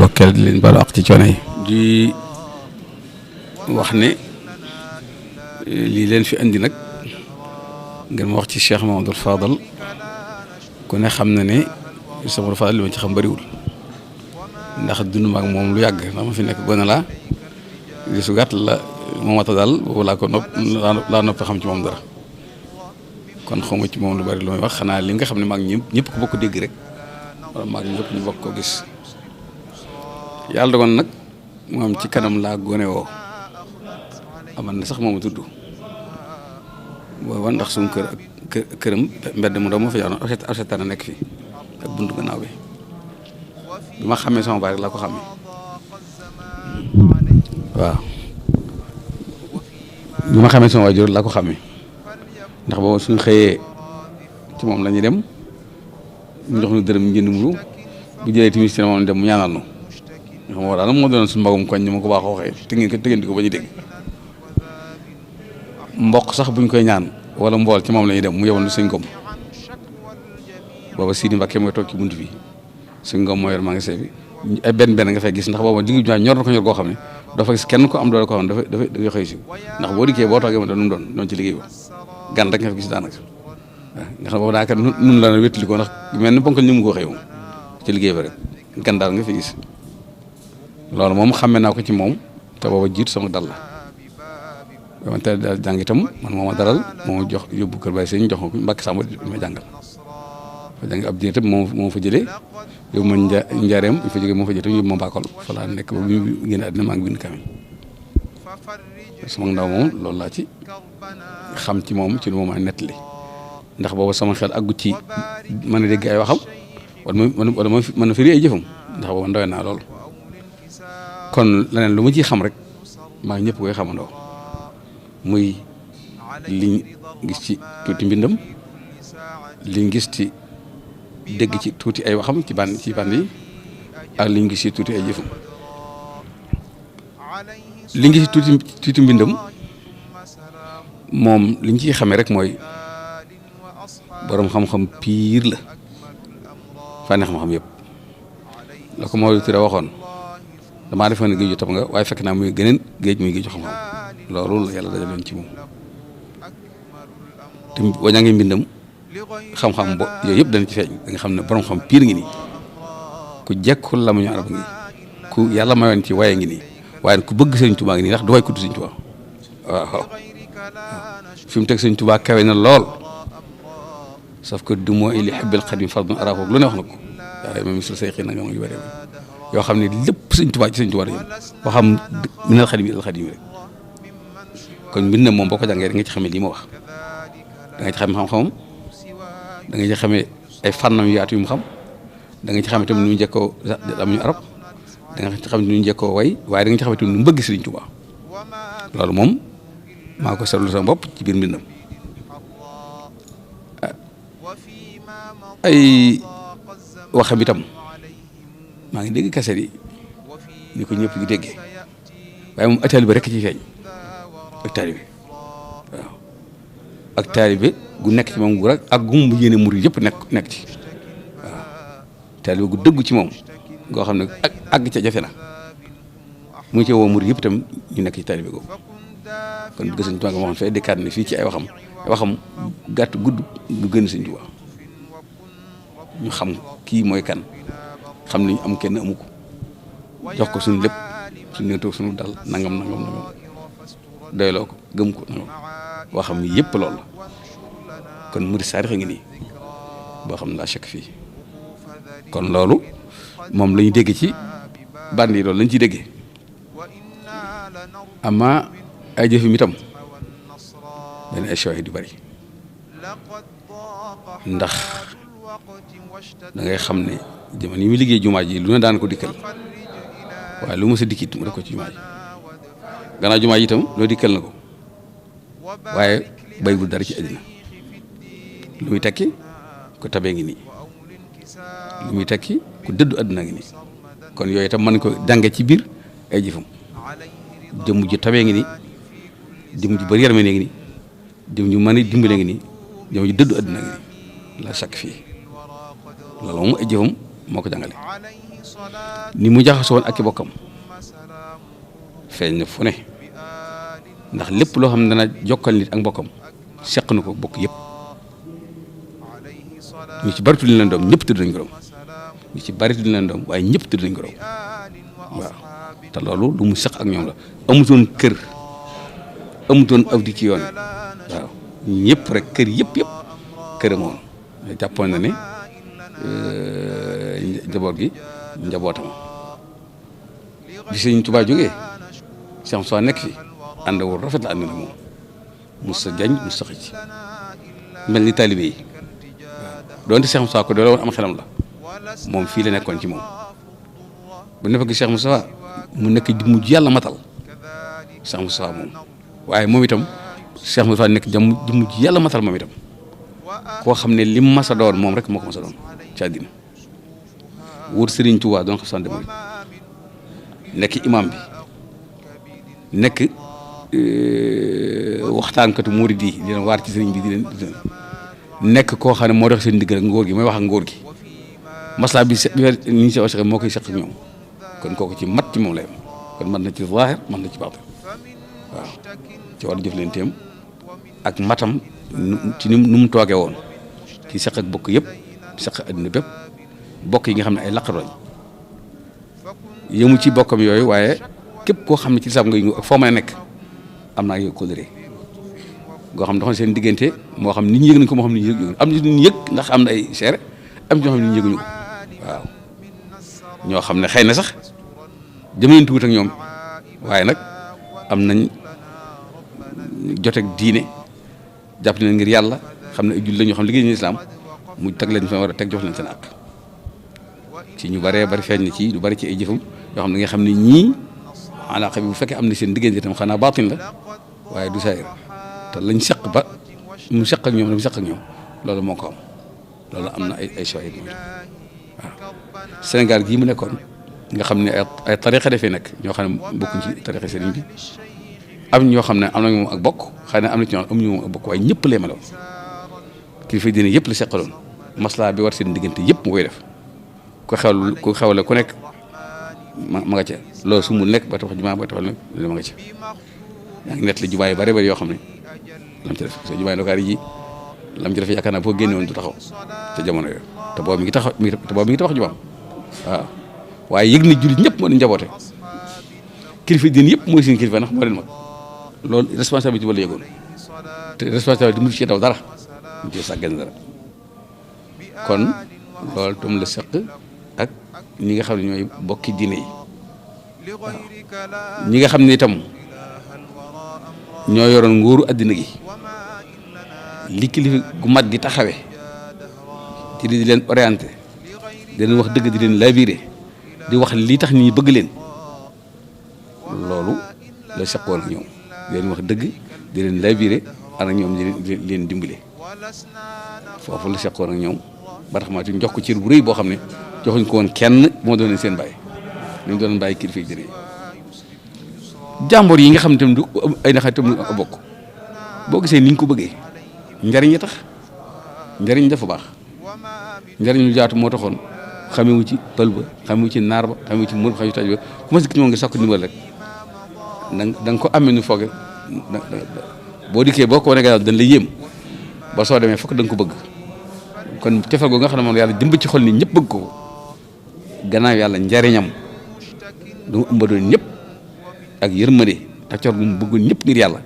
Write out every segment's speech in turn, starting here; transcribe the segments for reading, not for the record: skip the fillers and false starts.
ndokkeel di leen baalu ak ci coono yi. di wax ne lii leen fi andi nag ngeen ma wax ci Cheikh Mamadou Fadal ku ne xam na ne Cheikh Mamadou Fadal li ma ci xam bariwul ndax dund ma ak moom lu yàgg ndax ma fi nekk gone laa li su gàtt la moomata daal boobu laa noppi xam ci moom dara kon xawma ci moom lu bari lu may wax xanaa li nga xam ne maag ñëpp ko bokk dégg rek wala maag ñëpp ñu bokk ko gis yàlla dogoon nag moom ci kanam laa gone woo aman na sax moomu tudd booba ndax suñu këram mbedd mu doom moo fa jaaroon arsetana nekk fi ak buntu gannaaw bi ma xamee sama baay rek laa ko xamee waaw bi ma xamee sama waajur laa ko xamee ndax booba suñu xëyee ci moom la ñuy dem ñu jox ñu dërëm njënd mburu bu jëlee timis ci moom dem mu ñaanal nu nga xam daal moo doon suñu mbagum koñ ni ma ko baaxoo waxee tëggeen di ko ba ñu dégg mboq sax buñ koy ñaan wala mbool ci moom la ñuy dem mu yebal lu sëñ Ngom booba Sidi Mbacke mooy toog ci bunt bi sëñ Ngom moo yor magasin bi ay benn nga fay gis ndax booba digg bi ñor na ko ñor goo xam ne doo fa gis kenn ko am doole ko xam ne dafay xëy si ndax boo dikkee boo toogee ma doon nu mu doon ci liggéey ba gan rek nga fa gis daanaka waaw nga xam boobu daanaka nun la na wéttali ko ndax mel ni bonkal ñu mu koo xëy moom ci liggéey ba rek gan daal nga fi gis loolu moom xàmme naa ko ci moom te booba jiitu sama dal la ba ma teel daal jàng itam man moo ma dalal moo ma jox yóbbu kër Baye Sëñ jox ko Mbàkke Samba ma jàngal fa jàng ab diir itam moo fa jëlee yóbbu ma njaareem bi fa jógee moo fa jëlee itam yóbbu ma Mbakol fa laa nekk ba bi mu génn àddina maa ngi bind kamil sama ndaw moom loolu laa ci xam ci moom ci lu ma nettali ndax booba sama xel àggu ci mën a dégg ay waxam wala ma mën a firi ay jëfam ndax booba ndoy naa lool kon leneen lu ma ciy xam rek maa ñëpp koy xamandoo muy liñ gis ci tuuti mbindam liñ gis ci dégg ci tuuti ay waxam ci band yi ak liñ gis ci tuuti ay jëfam liñ gis ci tuuti mbindam moom liñ ciy xamee rek mooy boroom xam-xam piir la fànni xam-xam yëpp la ko Maodo Touré waxoon damaa defoon ne géeju tab nga waaye fekk naa muy gëneen géej muy géeju xam-xam loolu la yàlla dajaloon ci moom te wañaa ngi mbindam xam-xam bo yooyu yëpp dana ci feeñ da nga xam ne borom xam piir ngi nii ku jekkul la mu ñu arab ngi ku yàlla mayoon ci waaye ngi nii waaye ku bëgg Sëñ Tuubaa ngi nii ndax du way kudd Sëñ Tuubaa waaw fi mu teg Sëñ Tuubaa kawe na lool sauf que du moo ili xibbil xadim fardun araahu lu ne wax na ko waaye même su say xëy na nga yu bëri yoo xam ne lépp Sëñ Tuubaa ci Sëñ Tuubaa la jëm boo xam minal xadim ilal xadim rek kon mbind na moom boo ko jàngee da nga ci xamee lii ma wax da nga ci xamee xam-xamam da nga ci xamee ay fànnam yu yaatu yu mu xam da nga ci xamee tamit nu mu njëkkoo am ñu arab da nga ci xamee nu mu njëkkoo way waaye da nga ci xamee tamit nu mu bëgg Sëriñ Tuubaa loolu moom maa ko seetlu sama bopp ci biir mbindam ay waxam itam maa ngi dégg kaset yi ni ko ñëpp gi déggee waaye moom ak taalibe rekk ci feeñ ak taalibe waaw ak taalibe gu nekk ci moom gu rek ak gum bu yéene murid yëpp nekk ci waaw taalibe gu dëggu ci moom goo xam ne ak àgg ca jafe na mu ci woo murid yëpp itam ñu nekk ci taalibe googu kon bëgg Sëñ Tuubaa nga waxoon fee dikkaat ne fii ci ay waxam gàtt gudd du gën Sëñ Tuubaa ñu xam kii mooy kan xam ni am kenn amu ko jox ko suñu lépp suñu nettoo suñu dal nangam doyloo ko gëm ko nangam waxam yëpp loolu la kon murid saarix ngi nii boo xam ne laa chèque fii kon loolu moom la ñu dégg ci band yi loolu lañ ciy déggee ama ay jëfim itam dana ay shahid yu bari ndax da ngay xam ne jamono yi muy liggéey jumaa ji lu ne daan ko dikkal waaye lu ma sa dikkit mu def ko ci jumaa ji gannaaw jumaa ji itam loo dikkal na ko waaye baybul dara ci àddina lu muy tekki ku tabee ngi nii lu muy tekki ku dëddu àddina ngi nii kon yooyu itam mën ko jànge ci biir ay jëfam jëmm ji tabee ngi nii jëmm ji bari yarme ngi nii jëmm ji mën a dimbale ngi nii jëmm ji dëddu àddina ngi nii la sakk fii loolu moom ay jëfam moo ko jàngale ni mu jaxasoo woon ak i bokkam feeñ na fu ne ndax lépp loo xam ne dana jokkal nit ak mbokkam seq na ko bokk yëpp ñu ci bari tudd leen doom ñëpp tudd nañ ko doom ñu ci bari tudd leen doom waaye ñëpp tudd nañ ko doom waaw te loolu lu mu seq ak ñoom la amutoon kër amutoon aw di ci yoon waaw ñëpp rek kër yëpp këram woon jàppoon na ne njaboot gi njabootam bi Sëriñ Tuubaa jógee Cheikh Moussa nekk fi ànd wu rafet la ànd na moom mos sa jañ mos sa xëcc mel ni taalibe yi waaw doonte Cheikh Moussa ko doole woon am xelam la moom fii la nekkoon ci moom bu ne fa gis Cheikh Moussa mu nekk di mujj yàlla matal Cheikh Moussa moom waaye moom itam Cheikh Moussa nekk di mujj yàlla matal moom itam koo xam ne lim masa doon moom rek moo ko masa doon ci àddina wër Serigne Touba doon xam sante mooy nekk imam bi nekk waxtaankatu murid yi di leen waar ci sëriñ bi di leen nekk koo xam ne moo dox seen digg ak ngóor gi mooy wax ak ngóor gi maslaa bi ni ñu se waxe moo koy seq ak ñoom kon kooku ci mat ci moom la yem kon mat na ci zaahir mat na ci baatin waaw ci wàllu jëflanteem ak matam ci nu mu toogee woon ci seq ak bokk yëpp seq adduna bépp bokk yi nga xam ne ay laqaroñ yëmu ci bokkam yooyu waaye képp koo xam ne ci lislaam nga yëngu ak foo mën a nekk am naa yow kóllëre goo xam ne dafa seen diggante moo xam nit ñi yëg nañ ko moo xam nit ñi yëg am na ñu yëg ndax am na ay seere am ñoo xam ne nit ñi yëguñu ko waaw ñoo xam ne xëy na sax jëmale tuut ak ñoom waaye nag am nañ joteeg diine jàpp ne ngir yàlla xam ne ay jullit la ñoo xam liggéey ñu lislaam mu teg leen fa war a teg jox leen seen àq ci ñu bëree bari feeñ na ci lu bari ci ay jëfam yoo xam ne nga xam ne ñii alaaka bi bu fekkee am na seen diggante itam xanaa baatin la waaye du saayir te lañ seq ba mu seq ak ñoom la mu seq ak ñoom loolu moo ko am loolu am na ay shahid moom waaw Sénégal gii mu nekkoon nga xam ne ay tariqa dafee nekk ñoo xam ne bokkuñ ci tariqa sëriñ bi am ñoo xam ne am nañu moom ak bokk xëy na am na ci ñoo amuñu moom ak bokk waaye ñëpp lay meloon kilifa diine yëpp la seqaloon maslaa bi war seen diggante yëpp mu koy def ku xewle ku nekk ma nga ca loolu su mu nekk ba tax jumaa ba taxal nag ma nga ca yaa ngi nett li jumaa yu bari bari yoo xam ne lam ci def so jumaa yi Ndakaar ji lam ci def yaakaar naa boo génne woon du taxaw te jamono yooyu te boobu mi ngi taxaw te boobu mi ngi taxaw jumaam waaw waaye yëg na jullit ñëpp moo di njaboote kilifa diine yëpp mooy seen kilifa ndax moo leen mag loolu responsabilité wala yëgoon te responsabilité mu ci daw dara mu ci sàggan dara kon loolu tam la seq ak ñi nga xam ne ñooy bokki diine yi waaw ñi nga xam ne itam ñoo yoroon nguuru addina gi li kilifa gu mat gi taxawee ci di leen orienté di leen wax dëgg di leen labiré di wax li tax nit ñi bëgg leen loolu la seqoon ak ñoom di leen wax dëgg di leen labiré ak ñoom di leen dimbale foofu la seqoon ak ñoom ba tax ma ci jox ko cër bu rëy boo xam ne joxuñ ko woon kenn moo doon seen bàyyi li ñu doon bàyyi kilifa yi dëre jàmbur yi nga xam ne tamit du ay naxa tam a bokk boo gisee ni ñu ko bëggee njariñ yi tax njariñ dafa baax njariñ lu jaatu moo taxoon xamewu ci pël ba xamewu ci naar ba xamewu ci mur xamewu ci taj ba ku ma si gis moom nga sakk ndimbal rek da nga ko amee nu fooge boo dikkee boo ko wane daal dañ la yéem ba soo demee fokk da nga ko bëgg kon cofeel googu nga xam ne moom yàlla jëmb ci xol ni ñëpp bëgg ko gannaaw yàlla njariñam du mu ëmbadoon ñëpp ak yërmande ak cor bu mu bëggoon ñëpp ngir yàlla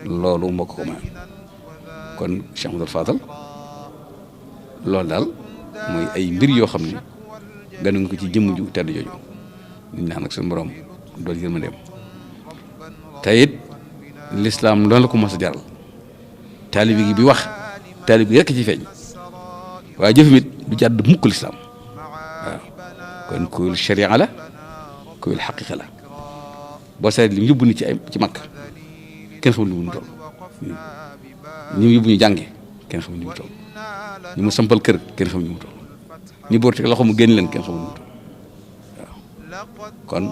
loolu moo ko may kon Cheikh Amadou Fadal loolu daal mooy ay mbir yoo xam ne ganu nga ko ci jëmm ju tedd jooju ñu naan ak suñu borom dool yërmandeem te it lislaam loolu la ko mos a jaral taalibi gi bi wax taalibi gi rekk ci feeñ waaye jëfamit du jàdd mukk lislaam waaw kon kuyul sharia la kuyul xaqiqa la boo seet li mu yóbbu ni ci makk kenn xamul ni mu toll ñi mu yóbbu ñu jànge kenn xamul ni mu toll ñi mu sampal kër kenn xamul ni mu toll ñi boor teg loxo mu génn leen kenn xamul ni mu toll waaw kon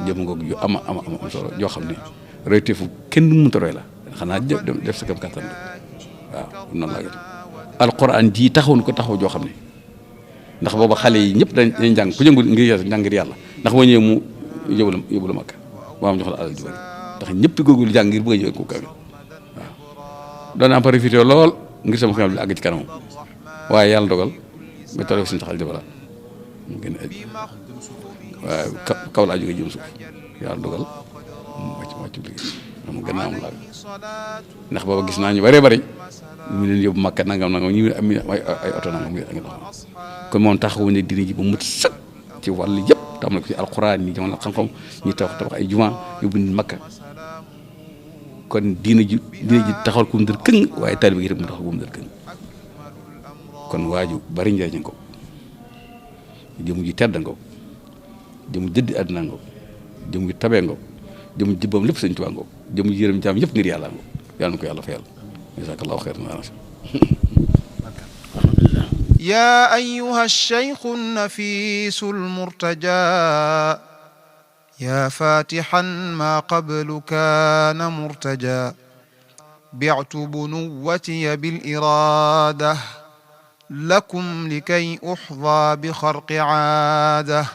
jëm ngoog yu ama solo joo xam ne royteefu kenn mënut a roy la xanaa def sa kam kàttan waaw noonu laa gën alquran ji taxaw na ko taxaw joo xam ne ndax booba xale yi ñëpp dañ jàng ku jëngu ngir jàng ngir yàlla ndax boo ñëwee mu yóbbu la Makka boo am jox la alal ju bari ndax ñëpp góorgóorlu jàng ngir bëgg a ñëw ko kawe waaw doon naa profité lool ngir sama xam ne àgg ci kanam waaye yàlla dogal ba toll suñu taxal jabala mu gën a waaye kaw laa jógee jëm suuf yàlla dogal mu wàcc liggéey am gën a am laa ndax booba gis naa ñu bëree bëri ñu leen yóbbu Makka nangam ñu am ay oto nangam ngi dox kon moom taxawu ne dina ji ba mu sëkk ci wàll yëpp tam na ko ci alxuraan ni jamono xam-xam ñu tabax ay juma yóbbu nit Makka kon diina ji taxawal ko mu dër këng waaye taalibe gi rek mu taxawal ko mu dër këng kon waaju bari njëriñ ko jëm ji tedd nga ko jëm jëddi àddina nga ko jëm ji tabee nga ko jëm jibbam lépp Sëñ Tuubaa nga ko jëm ji yërëm jaam yëpp ngir yàlla nga ko yàlla na ko yàlla fayal jazakallahu xayran يا أيها الشيخ النفيس المرتجى يا فاتحا ما قبل كان مرتجى بعت بنوتي بالإرادة لكم لكي أحظى بخرق عادة